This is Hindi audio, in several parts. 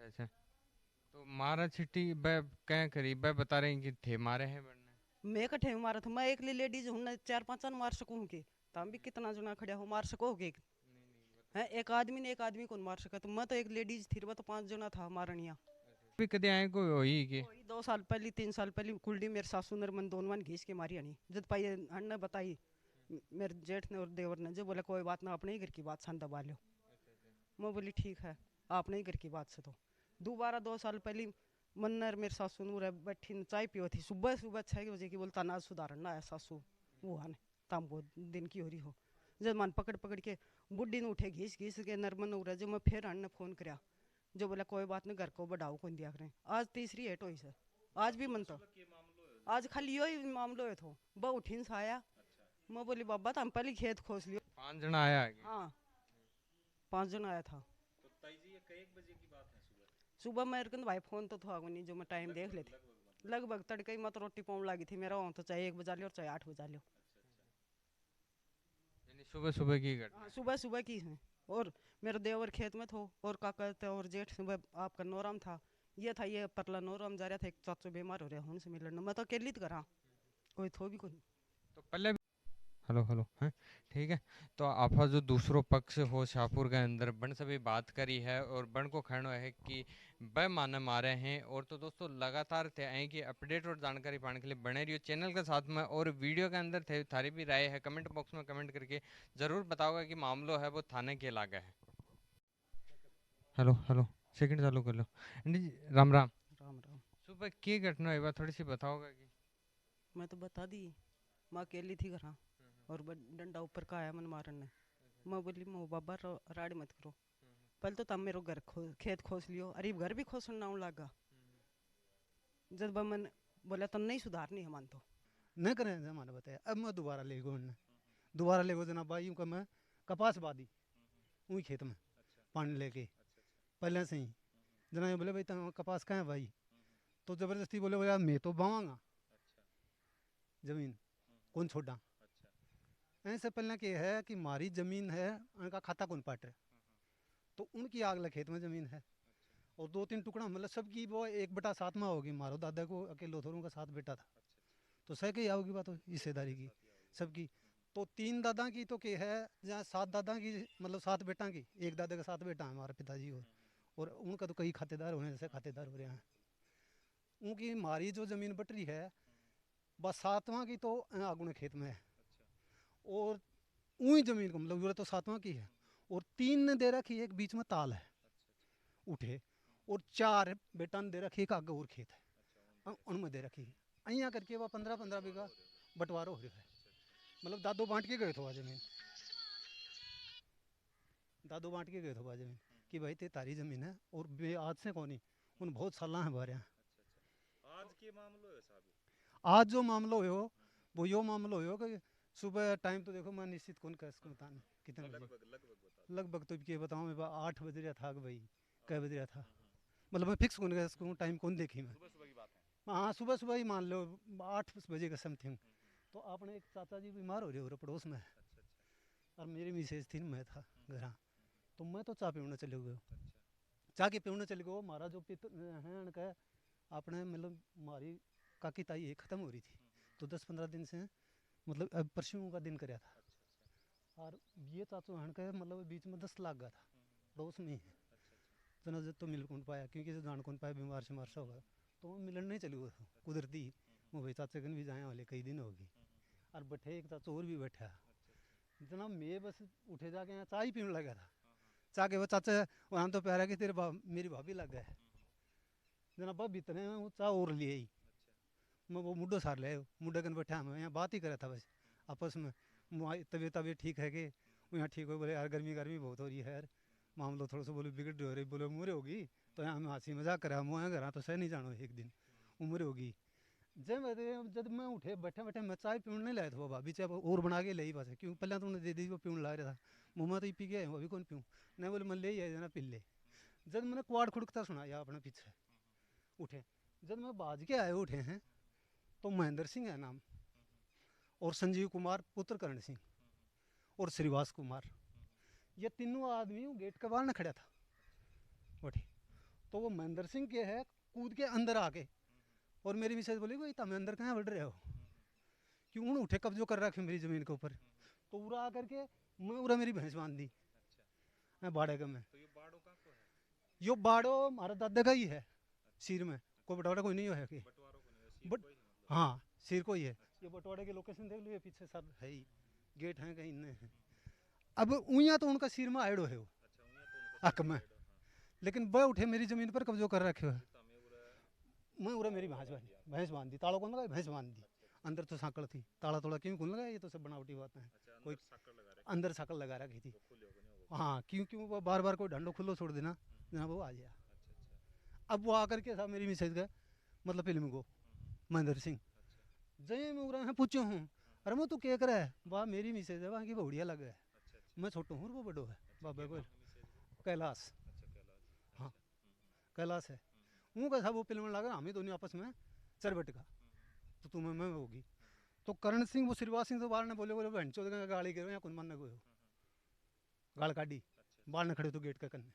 अच्छा। तो मारा छिट्टी बै क्या करी बै बता रहे हैं कि थे मारे हैं बनने। मैं कठे मारा था, मैं एकली लेडीज हूँ ना, चार पांच मार सकूँ के। तम भी कितना जना खड़ा हो, मार सकोगे? नहीं नहीं वो तो है है। एक आदमी ने एक आदमी को मार सका, तो मैं तो एक लेडीज थी, वो तो पांच जना था मारनिया। भी कदे आए कोई होई कि। वही 2 साल पहले 3 साल पहले कुलडी मेरे सासू ने मन दोनों मन घीस के मारी हनी, जब पाई अन्न बताई मेरे जेठ ने और देवर ने, जो बोले कोई बात ना, अपने ही घर की बात सान दबा लो। मैं बोली ठीक है, आपने ही घर की बात से तो दोबारा 2 साल पहले मन्नर मेरे सासू नूर बैठी न चाय पियो थी, सुबह सुबह 6 बजे की बोलता ना सुधारण ना है सासू, वो आने ताम बहुत दिन की हो रही हो। जब मन पकड़ पकड़ के बुढ़ी ने उठे घीस घीस के नरमन उड़ा, जो मैं फिर अन्न फोन कराया, जो बोला कोई बात नहीं, घर को बढ़ाओ कौन दिया करें। आज तीसरी हेट हुई सर, आज भी मन तो आज खाली यो ही मामलो है थो, ब उठीन से आया। मैं बोली बाबा तो हम पहले खेत खोस लियो। 5 जना आया आगे। हाँ, 5 जन आया था। सुबह मेरे को भाई फोन तो था नहीं, जो मैं टाइम देख लेती लगभग तड़के ही मत रोटी पाउन लगी थी मेरा, तो चाहे 1 बजा लियो और चाहे 8 बजा लियो। यानी सुबह सुबह की घटना हाँ, है। सुबह सुबह की है। और मेरे देवर खेत में थो, और काका थे और जेठ सुबह आपका नोराम था। ये था, ये परला नोराम जा रहा था, एक चाचू बीमार हो रहा हूँ से मिलने, मैं तो अकेली तो करा, कोई थो भी कोई। तो पहले भी हेलो हेलो हैं। ठीक है। तो आपा जो दूसरो पक्ष हो शाहपुर के अंदर बन सभी बात करी है और बन को कहना है कि ब माने मारे हैं। और तो दोस्तों लगातार थे आई कि अपडेट और जानकारी पाने के लिए बने रहियो चैनल के साथ में। और वीडियो के अंदर थे थारी भी राय है कमेंट बॉक्स में कमेंट करके ज़रूर बताओगे कि मामलो है वो थाने के लागा है। हेलो हेलो सेकंड चालू कर लो। आंटी जी, राम राम। राम राम। सुबह की घटना हुई बात थोड़ी सी बताओगे कि। मैं तो बता दी, मैं अकेली थी घर, और डंडा ऊपर का आया मन मारन ने। मैं बोली मो बाबा राड़ी मत करो, पहले तो तब मेरे घर खेत खोस लियो, अरे घर भी खोसन ना लगा। जब मन बोला तो नहीं सुधारनी है मन तो। न करें जमाने बताया, अब मैं दोबारा ले गो उनने, दोबारा ले गो जना भाई का मैं कपास बादी वही खेत में पानी लेके पहले से ही। जना ये बोले भाई तुम कपास कहाँ है भाई, तो ज़बरदस्ती बोले बोले यार मैं तो बावांगा ज़मीन, कौन छोड़ा। ऐसे पहले के है कि मारी ज़मीन है, उनका खाता कौन पाट रहे, तो उनकी आग खेत में ज़मीन है। और 2-3 टुकड़ा मतलब सबकी वो 1/7 में होगी, मारो दादा को अकेले थोड़ा उनका 7 बेटा था, तो सह के आओगी बात हिस्सेदारी की सबकी। तो 3 दादा की तो के है, जहाँ 7 दादा की मतलब 7 बेटा की, एक दादा का 7 बेटा है हमारे पिताजी और उनका तो कई खातेदार होने जैसे खातेदार हो रहे हैं। उनकी हमारी जो ज़मीन बट रही है, बस 7वां की तो आगुने खेत में है। और वही ज़मीन को मतलब जरूरत तो 7वां की है, और 3 ने दे रखी है, एक बीच में ताल है उठे, और 4 बेटा ने दे रखी है, एक आगे और खेत है उनमें दे रखी है। अँ करके वह 15-15 बीघा बंटवारा हो रहा है। मतलब दादो बांट के गए थे वह ज़मीन, दादो बांट के गए थे वह ज़मीन कि भाई ते तारी ज़मीन है, और बे आज से कौन उन बहुत साल हैं बारे हैं। आज जो मामलो हो वो यो मामलो हो कि सुबह टाइम तो देखो मैं निश्चित कौन कह सकूँ बताने कितने बजे, लगभग तो ये बताऊँ मैं 8 बज रहा था कि भाई कै बज रहा था, मतलब मैं फिक्स कौन कह सकूँ, टाइम कौन देखी मैं। हाँ सुबह सुबह ही मान लो 8 बजे का समथिंग। तो आपने एक चाचा जी बीमार हो रहे हो पड़ोस में, और मेरी मिसेज थी मैं था घर, तो मैं तो चाय पीने चले गए, चाय के पीने चले गए। हमारा जो पित है उनका आपने मतलब हमारी काकी ताई एक ख़त्म हो रही थी, तो 10-15 दिन से मतलब अब परसों का दिन कराया था। और ये चाचू हन का मतलब बीच में 10 लाख का था, पड़ोस में ही है। जना तो मिल कौन पाया क्योंकि जो जान कौन पाया, बीमार से मार सा होगा, तो वो मिलन नहीं चली वो कुदरती। वो भाई चाचे कन भी जाए वाले कई दिन होगी, और बैठे एक चाचू और भी बैठा। जना मैं बस उठे जाके यहाँ चाय पीने लगा था, चाह के वो चाचा वहाँ तो प्यारा कि तेरे मेरी भाभी लग गए। जना भाभी इतने वो चाह और लिए ही, मैं वो मुड्ढो सार ले मुड्ढे कन बैठा, मैं यहाँ बात ही करा था बस आपस में। तबीयत तबीयत ठीक है कि वो यहाँ ठीक हो, बोले यार गर्मी गर्मी बहुत हो रही है यार, मामलो थोड़ा सा बोले बिगड़ हो रही, बोले उम्र होगी। तो यहाँ हम हंसी मजाक करा, मुँह करा तो सह नहीं जानो एक दिन उम्र होगी। जब मैं उठे बैठे बैठे मैं चाय पीने नहीं लाया था, वो भाभी चाय और बना के ले बस, क्यों पहले तो उन्हें दे दी वो पीने ला रहा था। मुँह में तो ही पी गया वो भी कौन पीऊँ, नहीं बोले मैं ले ही आया जना पी ले। जब मैंने कुआड़ खुड़कता सुना या अपने पीछे उठे, जब मैं बाज के आए उठे हैं, तो महेंद्र सिंह है नाम, और संजीव कुमार पुत्र करण सिंह, और श्रीवास कुमार, ये तीनों आदमी गेट के बाहर न खड़ा था उठे। तो वो महेंद्र सिंह के है कूद के अंदर आके, और मेरी मिसेज बोली भाई तुम अंदर कहाँ बढ़ रहे हो, क्यों उन्होंने उठे कब्जो कर रखे मेरी ज़मीन के ऊपर। तो उरा आकर के मैं उरा मेरी भैंस बांध दी बाड़े का में। यो बाड़ो हमारा दादा का ही है, सिर में कोई बटवारा कोई नहीं है कि बट हाँ सिर को ही है। ये बटवारे की लोकेशन देख लीजिए, पीछे सब है ही गेट है कहीं नहीं है। अब उइया तो उनका सिर में आयडो है वो हक में, लेकिन वह उठे मेरी ज़मीन पर कब्जो कर रखे है। मैं उरा मेरी भैंस बांध दी, तालों कौन लगा भैंस बांध दी। अंदर तो साकड़ थी, ताला तोड़ा क्यों कौन लगा, ये तो सब बनावटी बातें हैं। कोई अंदर साकड़ लगा रखी थी, हाँ क्यों वो बार बार कोई ढंडो खुल्लो छोड़ देना जहाँ वो आ गया। अब वो आकर के साहब मेरी मिसेज का मतलब फिल्म को महेंद्र सिंह जय मैं उरा पूछो हूँ, अरे मैं तू क्या कर है, वाह मेरी मिसेज है वहाँ की बढ़िया लगे है, मैं छोटो हूँ वो बड़ो है बाबा को कैलाश, हाँ कैलाश है। वो कैसा वो फिल्म लगा हम ही दोनों आपस में चरबट का, तो तुम्हें मैं होगी। तो करण सिंह वो श्रीवास सिंह तो बाहर ने बोले बोले बहन चौदह गाड़ी करो या कौन मानने को गाल काटी, बाहर ने खड़े तो गेट का करने,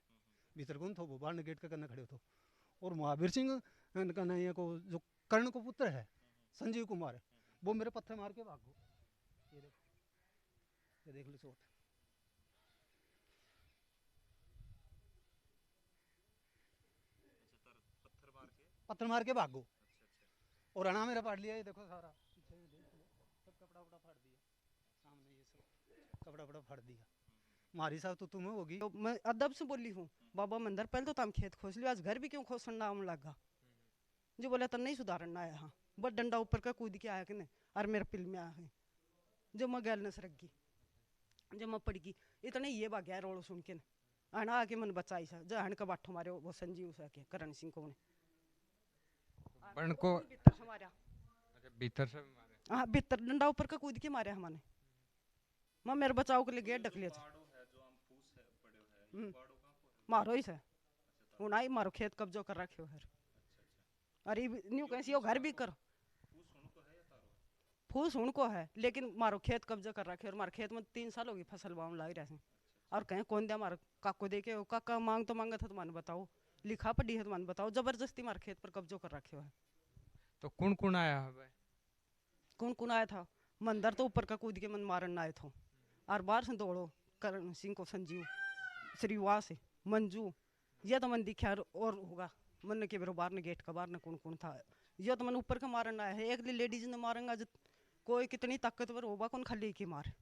भीतर कौन थो वो बाहर ने गेट का करने खड़े तो। और महावीर सिंह कन्हैया को जो कर्ण को पुत्र है संजीव कुमार, वो मेरे पत्थर मार के भागो। ये देखो, ये देख लो चोट, पत्थर मार के भागो। और अना मेरा फाड़ लिया, ये देखो सारा पीछे ये देख लो, सब कपड़ा वपड़ा फाड़ दिया सामने, ये सब कपड़ा वपड़ा फाड़ दिया। मारी साहब तो तुम्हें होगी। तो मैं अदब से बोली हूँ बाबा मंदिर पहले तो तुम खेत खोस लियो, आज घर भी क्यों खोसना आम लगा। जो बोला तो नहीं सुधारना आया, हाँ बस डंडा ऊपर का कूद के आया कि नहीं, और मेरा पिल में आया है जो मैं गैल न सरक गई, जब मैं पड़ गई इतने ये भाग गया रोड़ सुन के आना आके मन बचाई सा जो हन का बाठो मारे वो संजीव सा के करण सिंह को बन को भीतर से मारा, अच्छा भीतर से भी मारे। हाँ भीतर डंडा ऊपर का कूद के मारे हमने, मैं मेरे बचाव के लिए गेट ढक लिया था। मारो ही से हूँ आई मारो खेत कब्जो कर रखे हो है, अरे न्यू कैसी हो घर भी कर फूस उनको है, लेकिन मारो खेत कब्जा कर रखे और मारो खेत में 3 साल होगी फसल बाम लग रहा है। और कहीं कौन दिया मारो काको दे के काका मांग तो मांगा था तो मान बताओ, लिखा पढ़ी है तो मान बताओ, जबरदस्ती मार खेत पर कब्जो कर रखे हो है। तो कौन आया है, कौन आया था, मंदिर तो ऊपर का कूद के मन मारन आए थे, और बाहर से दौड़ो करण सिंह को संजीव श्रीवास मंजू, यह तो मन दिखा और होगा मन के बेरो बाहर ने गेट का बाहर ने कौन था, यह तो मन ऊपर का मारन आया है। एक लेडीज ने मारेंगा जो कोई कितनी ताकतवर होगा कौन खाली की मार।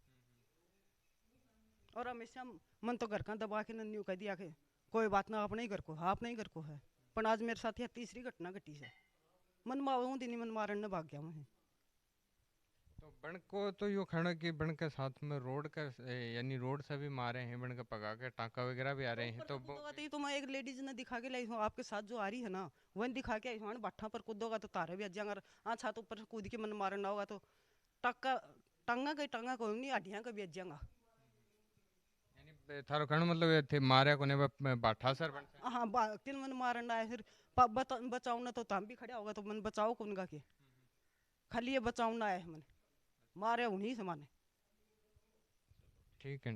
और हमेशा मन तो घर का दबा के न्यू कह दिया कि कोई बात ना अपने ही घर को, हाँ अपने ही घर को है, पर आज मेरे साथ यह तीसरी घटना घटी है, मन माऊ दिन मन मारन ने भाग गया मैं। तो बन को तो यो खड़ा कि बन के साथ में रोड का यानी रोड से भी मारे हैं, बन के पका के टाका वगैरह भी आ रहे हैं। तो मैं एक लेडीज ने दिखा के लाई हूँ आपके साथ जो आ रही है ना, वही दिखा के आई हूँ बाठा पर कूदोगा तो तारे भी अज जाएंगे, हाँ छात ऊपर कूद के मन मारना होगा तो टाका टांगा कोई नहीं हड्डियाँ का भी अज जाएगा। थारो कहने मतलब ये थे मारे कोने बाठा सर बन हाँ किन मन मारना है फिर बचाओ ना तो तम भी खड़ा होगा तो मन बचाओ कौन गा के, खाली ये बचाओ ना है मन मारे उन्हीं से माने। ठीक है।